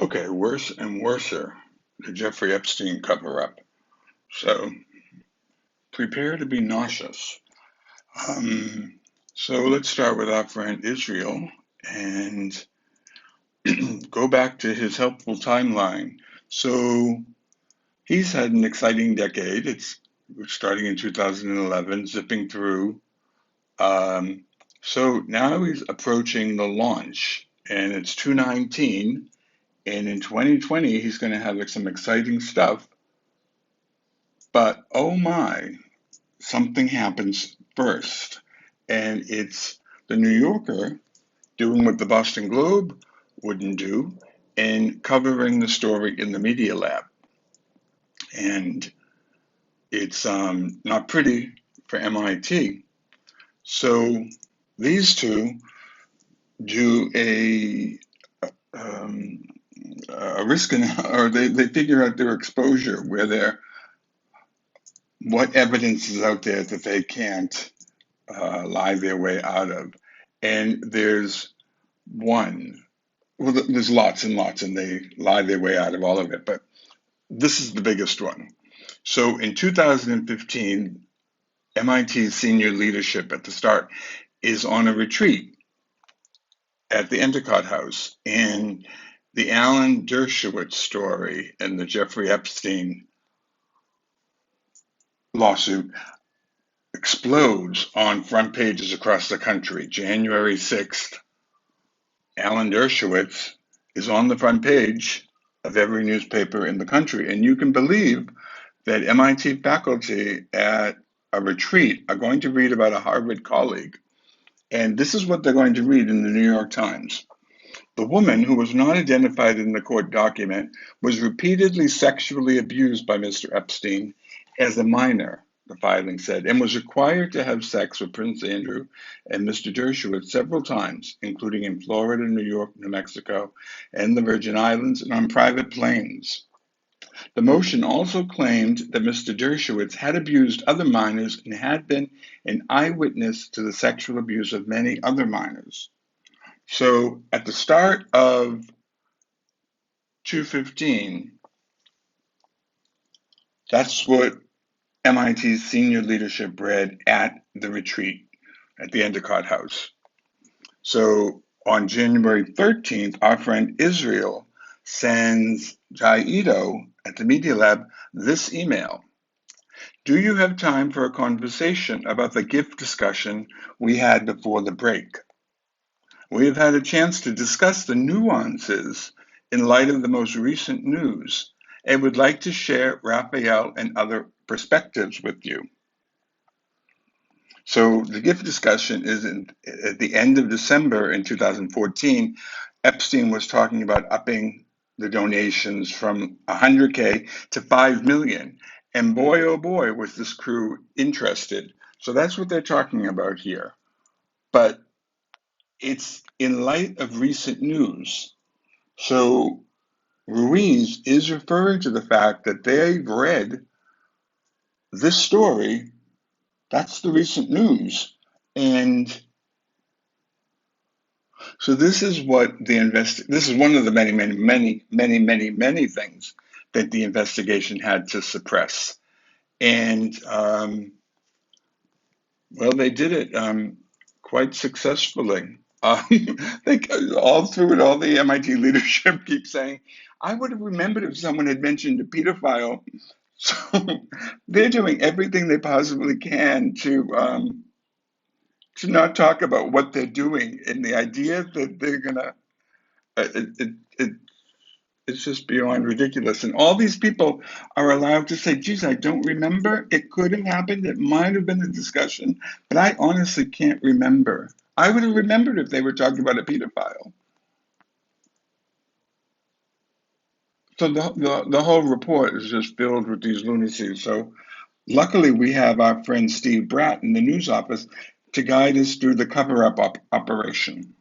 Okay, worse and worser, the Jeffrey Epstein cover-up. So prepare to be nauseous. Um, so let's start with our friend Israel and go back to his helpful timeline. So he's had an exciting decade. It's starting in 2011, zipping through. Um, so now he's approaching the launch, and it's 2019. And in 2020, he's going to have like some exciting stuff. But oh my, something happens first. And it's the New Yorker doing what the Boston Globe wouldn't do and covering the story in the media lab. And it's not pretty for MIT. So these two do um, a risk or they figure out their exposure, what evidence is out there that they can't lie their way out of. And there's one, well, there's lots and lots, and they lie their way out of all of it, but this is the biggest one. So in 2015, MIT's senior leadership at the start is on a retreat at the Endicott House, and the Alan Dershowitz story and the Jeffrey Epstein lawsuit explodes on front pages across the country. January 6th, Alan Dershowitz is on the front page of every newspaper in the country. And you can believe that MIT faculty at a retreat are going to read about a Harvard colleague. And this is what they're going to read in the New York Times. The woman, who was not identified in the court document, was repeatedly sexually abused by Mr. Epstein as a minor, the filing said, and was required to have sex with Prince Andrew and Mr. Dershowitz several times, including in Florida, New York, New Mexico, and the Virgin Islands, and on private planes. The motion also claimed that Mr. Dershowitz had abused other minors and had been an eyewitness to the sexual abuse of many other minors. So at the start of 2015, that's what MIT's senior leadership read at the retreat at the Endicott House. So on January 13th, our friend Israel sends Jai Ito at the Media Lab this email. Do you have time for a conversation about the gift discussion we had before the break? We have had a chance to discuss the nuances in light of the most recent news and would like to share Rafael and other perspectives with you. So the gift discussion is at the end of December in 2014. Epstein was talking about upping the donations from 100K to 5 million. And boy, oh boy, was this crew interested. So that's what they're talking about here. But it's in light of recent news. So Ruiz is referring to the fact that they've read this story. That's the recent news. And so this is what this is one of the many things that the investigation had to suppress. And well, they did it quite successfully. They all through it, all the MIT leadership keeps saying, "I would have remembered if someone had mentioned a pedophile." So they're doing everything they possibly can to not talk about what they're doing, and the idea that they're gonna it's just beyond ridiculous. And all these people are allowed to say, "Geez, I don't remember. It could have happened. It might have been a discussion, but I honestly can't remember." I would have remembered if they were talking about a pedophile. So the whole report is just filled with these lunacies. So luckily, we have our friend Steve Bratt in the news office to guide us through the cover-up operation.